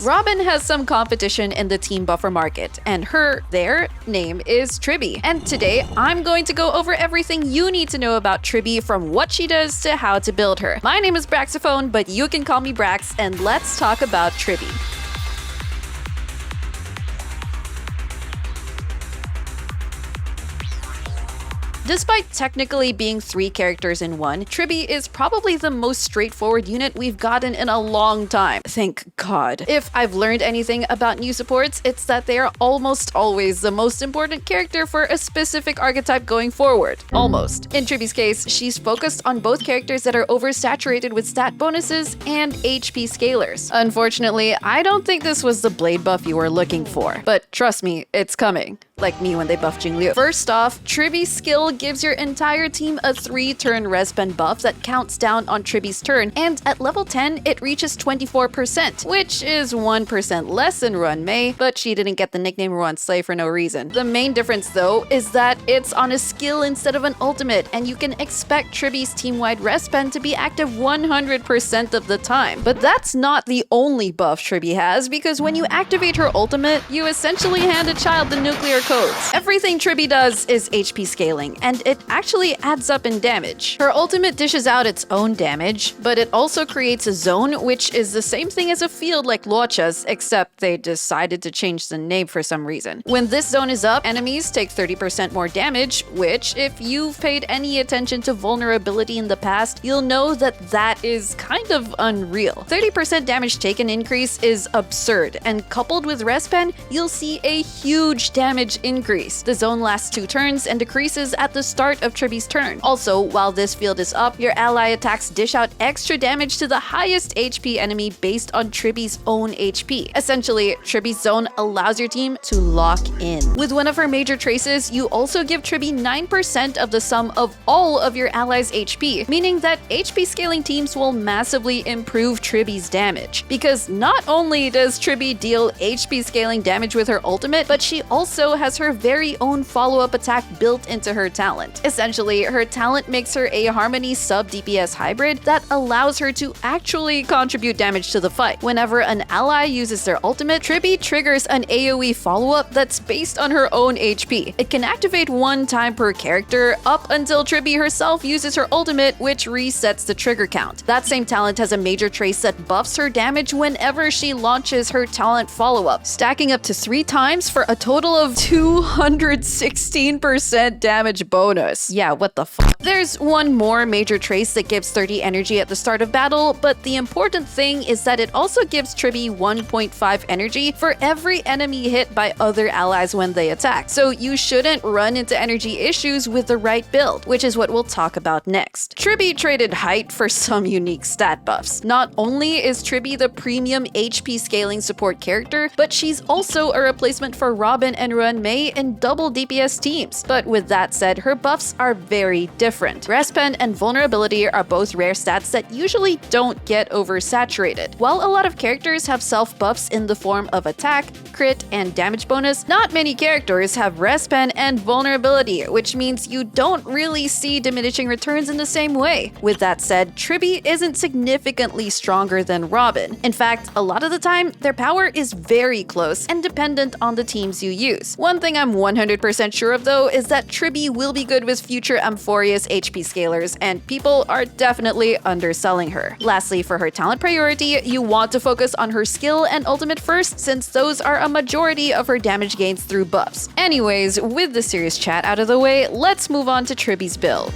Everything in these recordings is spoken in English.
Robin has some competition in the team buffer market, and their name is TRIBBIE. And today, I'm going to go over everything you need to know about TRIBBIE, from what she does to how to build her. My name is Braxophone, but you can call me Brax, and let's talk about TRIBBIE. Despite technically being 3 characters in one, TRIBBIE is probably the most straightforward unit we've gotten in a long time. Thank God. If I've learned anything about new supports, it's that they are almost always the most important character for a specific archetype going forward. Almost. In TRIBBIE's case, she's focused on both characters that are oversaturated with stat bonuses and HP scalers. Unfortunately, I don't think this was the blade buff you were looking for, but trust me, it's coming. Like me when they buffed Jingliu. First off, TRIBBIE's skill gives your entire team a 3-turn respen buff that counts down on TRIBBIE's turn, and at level 10, it reaches 24%, which is 1% less than Ruan Mei, but she didn't get the nickname Ruan Slay for no reason. The main difference though is that it's on a skill instead of an ultimate, and you can expect TRIBBIE's team-wide respen to be active 100% of the time. But that's not the only buff TRIBBIE has, because when you activate her ultimate, you essentially hand a child the nuclear codes. Everything TRIBBIE does is HP scaling, and it actually adds up in damage. Her ultimate dishes out its own damage, but it also creates a zone, which is the same thing as a field like Luocha's, except they decided to change the name for some reason. When this zone is up, enemies take 30% more damage, which, if you've paid any attention to vulnerability in the past, you'll know that that is kind of unreal. 30% damage taken increase is absurd, and coupled with respen, you'll see a huge damage increase. The zone lasts 2 turns and decreases at the start of TRIBBIE's turn. Also, while this field is up, your ally attacks dish out extra damage to the highest HP enemy based on TRIBBIE's own HP. Essentially, TRIBBIE's zone allows your team to lock in. With one of her major traces, you also give TRIBBIE 9% of the sum of all of your allies' HP, meaning that HP scaling teams will massively improve TRIBBIE's damage. Because not only does TRIBBIE deal HP scaling damage with her ultimate, but she also has her very own follow-up attack built into her talent. Essentially, her talent makes her a Harmony sub-DPS hybrid that allows her to actually contribute damage to the fight. Whenever an ally uses their ultimate, TRIBBIE triggers an AoE follow-up that's based on her own HP. It can activate 1 time per character up until TRIBBIE herself uses her ultimate, which resets the trigger count. That same talent has a major trace that buffs her damage whenever she launches her talent follow-up, stacking up to 3 times for a total of 216% damage bonus. Yeah, what the fuck? There's one more major trace that gives 30 energy at the start of battle, but the important thing is that it also gives TRIBBIE 1.5 energy for every enemy hit by other allies when they attack. So you shouldn't run into energy issues with the right build, which is what we'll talk about next. TRIBBIE traded height for some unique stat buffs. Not only is TRIBBIE the premium HP scaling support character, but she's also a replacement for Robin and Ruan Mei in double DPS teams. But with that said, her buffs are very different. Respen and vulnerability are both rare stats that usually don't get oversaturated. While a lot of characters have self-buffs in the form of attack, crit, and damage bonus, not many characters have respen and vulnerability, which means you don't really see diminishing returns in the same way. With that said, TRIBBIE isn't significantly stronger than Robin. In fact, a lot of the time, their power is very close and dependent on the teams you use. One thing I'm 100% sure of though is that TRIBBIE will be good with future Amphorius HP scalers, and people are definitely underselling her. Lastly, for her talent priority, you want to focus on her skill and ultimate first, since those are a majority of her damage gains through buffs. Anyways, with the serious chat out of the way, let's move on to TRIBBIE's build.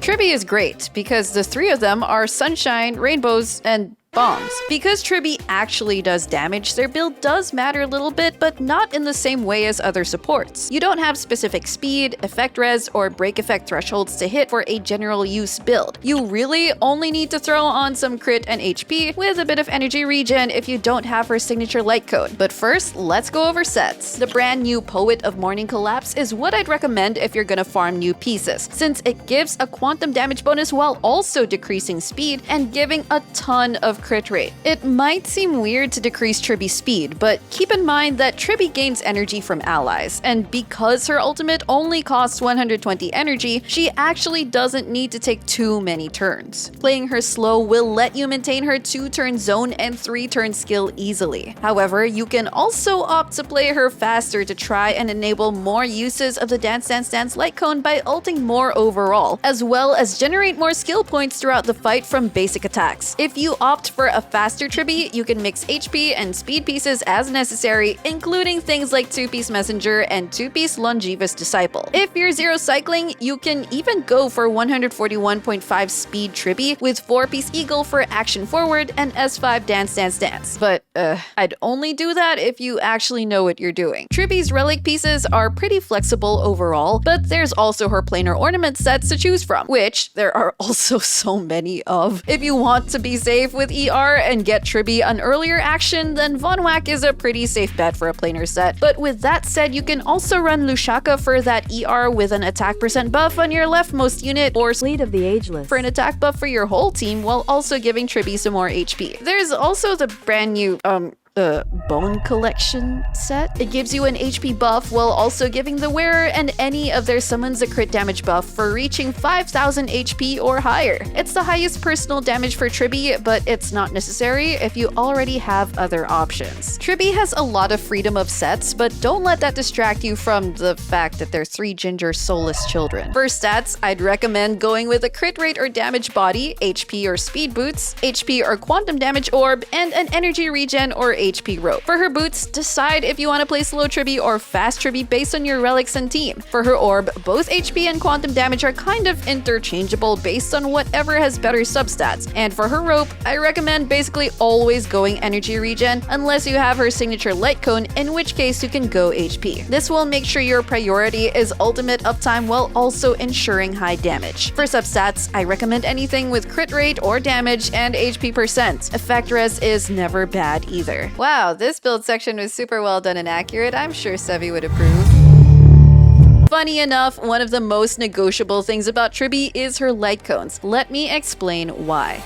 TRIBBIE is great because the 3 of them are sunshine, rainbows, and bombs. Because TRIBBIE actually does damage, their build does matter a little bit, but not in the same way as other supports. You don't have specific speed, effect res, or break effect thresholds to hit for a general use build. You really only need to throw on some crit and HP with a bit of energy regen if you don't have her signature light code. But first, let's go over sets. The brand new Poet of Morning Collapse is what I'd recommend if you're gonna farm new pieces, since it gives a quantum damage bonus while also decreasing speed and giving a ton of crit rate. It might seem weird to decrease Tribbie's speed, but keep in mind that Tribbie gains energy from allies, and because her ultimate only costs 120 energy, she actually doesn't need to take too many turns. Playing her slow will let you maintain her 2-turn zone and 3-turn skill easily. However, you can also opt to play her faster to try and enable more uses of the Dance Dance Dance light cone by ulting more overall, as well as generate more skill points throughout the fight from basic attacks. If you opt for a faster Tribbie, you can mix HP and speed pieces as necessary, including things like 2-piece Messenger and 2-piece Longevous Disciple. If you're zero cycling, you can even go for 141.5 speed Tribbie with 4-piece Eagle for action forward and S5 Dance Dance Dance. But I'd only do that if you actually know what you're doing. Tribbie's relic pieces are pretty flexible overall, but there's also her planar ornament sets to choose from, which there are also so many of. If you want to be safe with ER and get Tribbie an earlier action, then Von Whack is a pretty safe bet for a planar set. But with that said, you can also run Lushaka for that ER with an attack percent buff on your leftmost unit, or Fleet of the Ageless for an attack buff for your whole team while also giving Tribbie some more HP. There's also the brand new Bone Collection set. It gives you an HP buff while also giving the wearer and any of their summons a crit damage buff for reaching 5000 HP or higher. It's the highest personal damage for Tribbie, but it's not necessary if you already have other options. Tribbie has a lot of freedom of sets, but don't let that distract you from the fact that they're 3 ginger soulless children. For stats, I'd recommend going with a crit rate or damage body, HP or speed boots, HP or quantum damage orb, and an energy regen or HP rope. For her boots, decide if you want to play slow Tribbie or fast Tribbie based on your relics and team. For her orb, both HP and quantum damage are kind of interchangeable based on whatever has better substats. And for her rope, I recommend basically always going energy regen unless you have her signature light cone, in which case you can go HP. This will make sure your priority is ultimate uptime while also ensuring high damage. For substats, I recommend anything with crit rate or damage and HP percent. Effect res is never bad either. Wow, this build section was super well done and accurate. I'm sure Sevi would approve. Funny enough, one of the most negotiable things about Tribbie is her light cones. Let me explain why.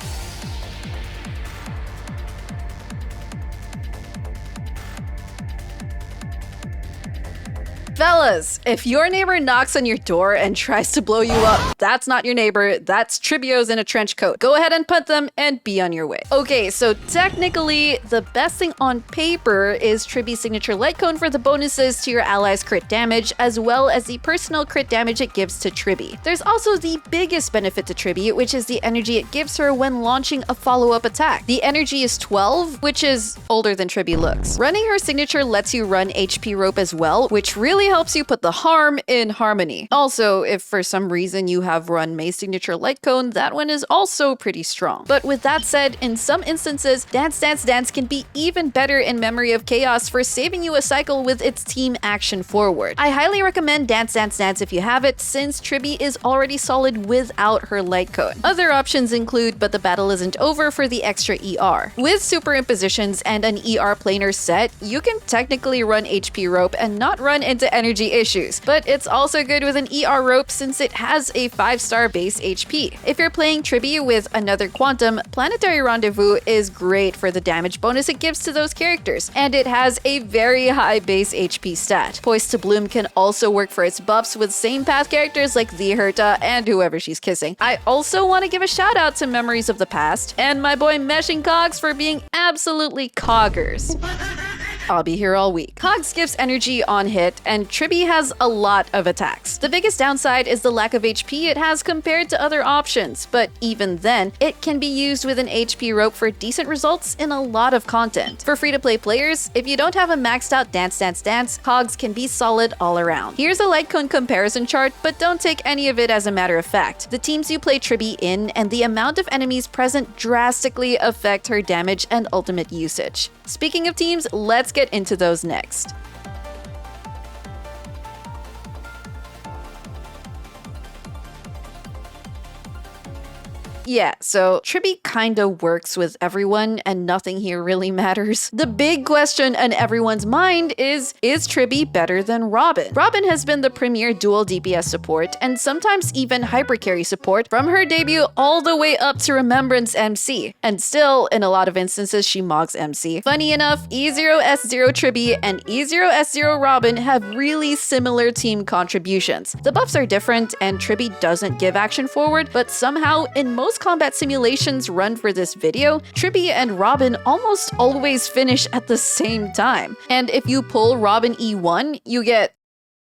Fellas, if your neighbor knocks on your door and tries to blow you up, that's not your neighbor, that's Tribbios in a trench coat. Go ahead and punt them and be on your way. Okay, so technically, the best thing on paper is Tribbie's signature light cone for the bonuses to your allies' crit damage, as well as the personal crit damage it gives to Tribbie. There's also the biggest benefit to Tribbie, which is the energy it gives her when launching a follow-up attack. The energy is 12, which is older than Tribbie looks. Running her signature lets you run HP rope as well, which really helps you put the harm in harmony. Also, if for some reason you have run May's signature light cone, that one is also pretty strong. But with that said, in some instances, Dance Dance Dance can be even better in Memory of Chaos for saving you a cycle with its team action forward. I highly recommend Dance Dance Dance if you have it, since Tribbie is already solid without her light cone. Other options include But the Battle Isn't Over for the extra ER. With super impositions and an ER planar set, you can technically run HP rope and not run into energy issues, but it's also good with an ER rope since it has a 5-star base HP. If you're playing Tribbie with another Quantum, Planetary Rendezvous is great for the damage bonus it gives to those characters, and it has a very high base HP stat. Poised to Bloom can also work for its buffs with same path characters like the Herta and whoever she's kissing. I also want to give a shout out to Memories of the Past and my boy Meshing Cogs for being absolutely coggers. I'll be here all week. Cogs gives energy on hit, and Tribbie has a lot of attacks. The biggest downside is the lack of HP it has compared to other options, but even then, it can be used with an HP rope for decent results in a lot of content. For free-to-play players, if you don't have a maxed out Dance Dance Dance, Cogs can be solid all around. Here's a light cone comparison chart, but don't take any of it as a matter of fact. The teams you play Tribbie in and the amount of enemies present drastically affect her damage and ultimate usage. Speaking of teams, let's get into those next. Yeah, so TRIBBIE kinda works with everyone and nothing here really matters. The big question on everyone's mind is TRIBBIE better than Robin? Robin has been the premier dual DPS support and sometimes even hypercarry support from her debut all the way up to Remembrance MC. And still, in a lot of instances, she mogs MC. Funny enough, E0S0 TRIBBIE and E0S0 Robin have really similar team contributions. The buffs are different and TRIBBIE doesn't give action forward, but somehow in most combat simulations run for this video, TRIBBIE and Robin almost always finish at the same time. And if you pull Robin E1, you get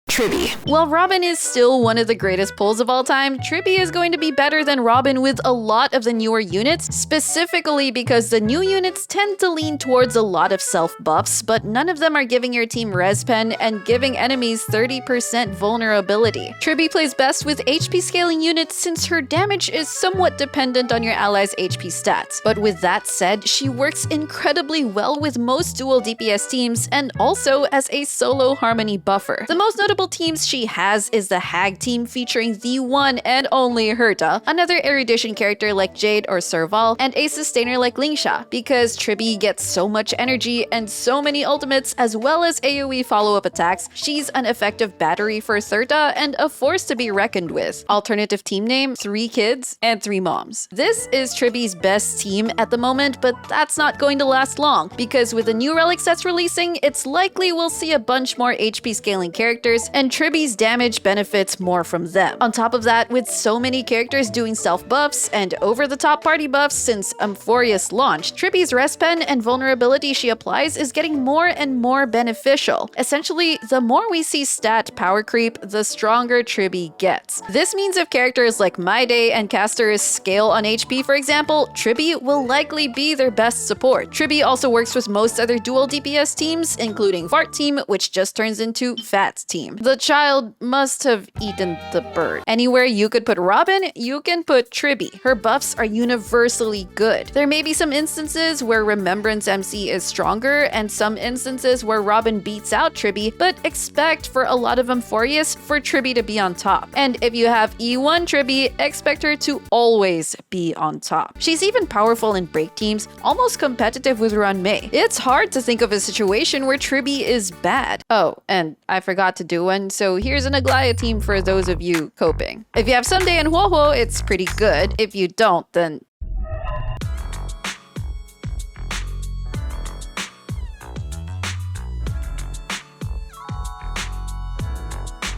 TRIBBIE. While Robin is still one of the greatest pulls of all time, TRIBBIE is going to be better than Robin with a lot of the newer units, specifically because the new units tend to lean towards a lot of self-buffs, but none of them are giving your team res pen and giving enemies 30% vulnerability. TRIBBIE plays best with HP scaling units since her damage is somewhat dependent on your allies' HP stats. But with that said, she works incredibly well with most dual DPS teams and also as a solo harmony buffer. The most notable teams she has is the Hag team featuring the one and only Herta, another erudition character like Jade or Serval, and a sustainer like Lingsha. Because TRIBBIE gets so much energy and so many ultimates as well as AoE follow-up attacks, she's an effective battery for Thurta and a force to be reckoned with. Alternative team name, 3 kids and 3 moms. This is TRIBBIE's best team at the moment, but that's not going to last long, because with the new Relics that's releasing, it's likely we'll see a bunch more HP scaling characters, and TRIBBIE's damage benefits more from them. On top of that, with so many characters doing self-buffs and over-the-top party buffs since Amphorius launched, TRIBBIE's res pen and vulnerability she applies is getting more and more beneficial. Essentially, the more we see stat power creep, the stronger TRIBBIE gets. This means if characters like Mayday and Casters scale on HP, for example, TRIBBIE will likely be their best support. TRIBBIE also works with most other dual DPS teams, including Fart Team, which just turns into Fat's team. The child must have eaten the bird. Anywhere you could put Robin, you can put TRIBBIE. Her buffs are universally good. There may be some instances where Remembrance MC is stronger and some instances where Robin beats out TRIBBIE, but expect for a lot of Amphorius for TRIBBIE to be on top. And if you have E1 TRIBBIE, expect her to always be on top. She's even powerful in break teams, almost competitive with Run Mei. It's hard to think of a situation where TRIBBIE is bad. Oh, and I forgot to do one, so here's an Aglaya team for those of you coping. If you have Sunday and Huohuo, it's pretty good. If you don't, then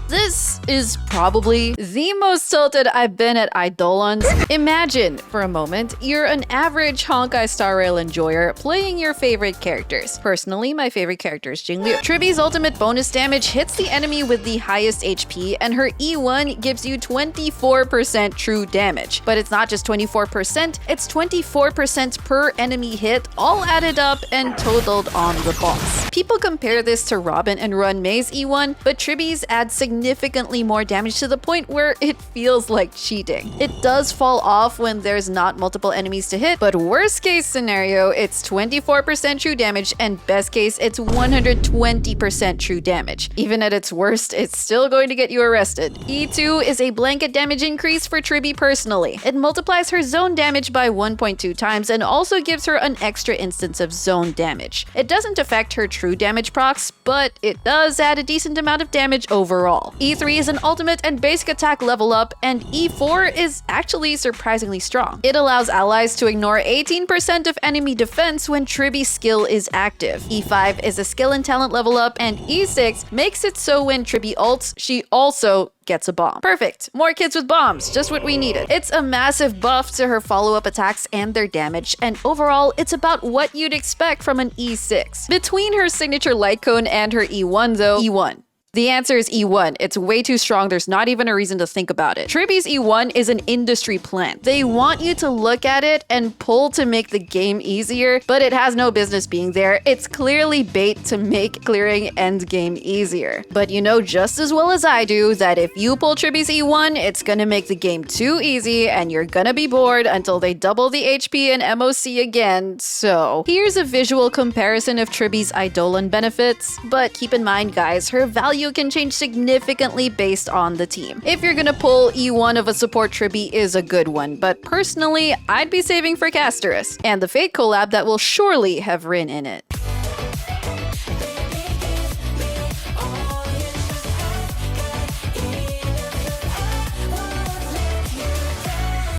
this is probably the most tilted I've been at Eidolons. Imagine, for a moment, you're an average Honkai Star Rail enjoyer playing your favorite characters. Personally, my favorite character is Jingliu. TRIBBIE's ultimate bonus damage hits the enemy with the highest HP, and her E1 gives you 24% true damage. But it's not just 24%, it's 24% per enemy hit, all added up and totaled on the boss. People compare this to Robin and Run Mei's E1, but TRIBBIE's adds significantly more damage to the point where it feels like cheating. It does fall off when there's not multiple enemies to hit, but worst case scenario, it's 24% true damage, and best case, it's 120% true damage. Even at its worst, it's still going to get you arrested. E2 is a blanket damage increase for TRIBBIE personally. It multiplies her zone damage by 1.2 times and also gives her an extra instance of zone damage. It doesn't affect her true damage procs, but it does add a decent amount of damage overall. E3 is an ultimate and basic attack level up, and E4 is actually surprisingly strong. It allows allies to ignore 18% of enemy defense when TRIBBIE's skill is active. E5 is a skill and talent level up, and E6 makes it so when TRIBBIE ults, she also gets a bomb. Perfect. More kids with bombs, just what we needed. It's a massive buff to her follow-up attacks and their damage, and overall, it's about what you'd expect from an E6. Between her signature light cone and her E1 though, E1. The answer is E1. It's way too strong, there's not even a reason to think about it. TRIBBIE's E1 is an industry plant. They want you to look at it and pull to make the game easier, but it has no business being there. It's clearly bait to make clearing endgame easier. But you know just as well as I do that if you pull TRIBBIE's E1, it's gonna make the game too easy and you're gonna be bored until they double the HP and MOC again. So here's a visual comparison of TRIBBIE's Eidolon benefits. But keep in mind guys, her value value can change significantly based on the team. If you're gonna pull, E1 of a support Tribbie is a good one, but personally, I'd be saving for Casterus, and the Fate collab that will surely have Rin in it.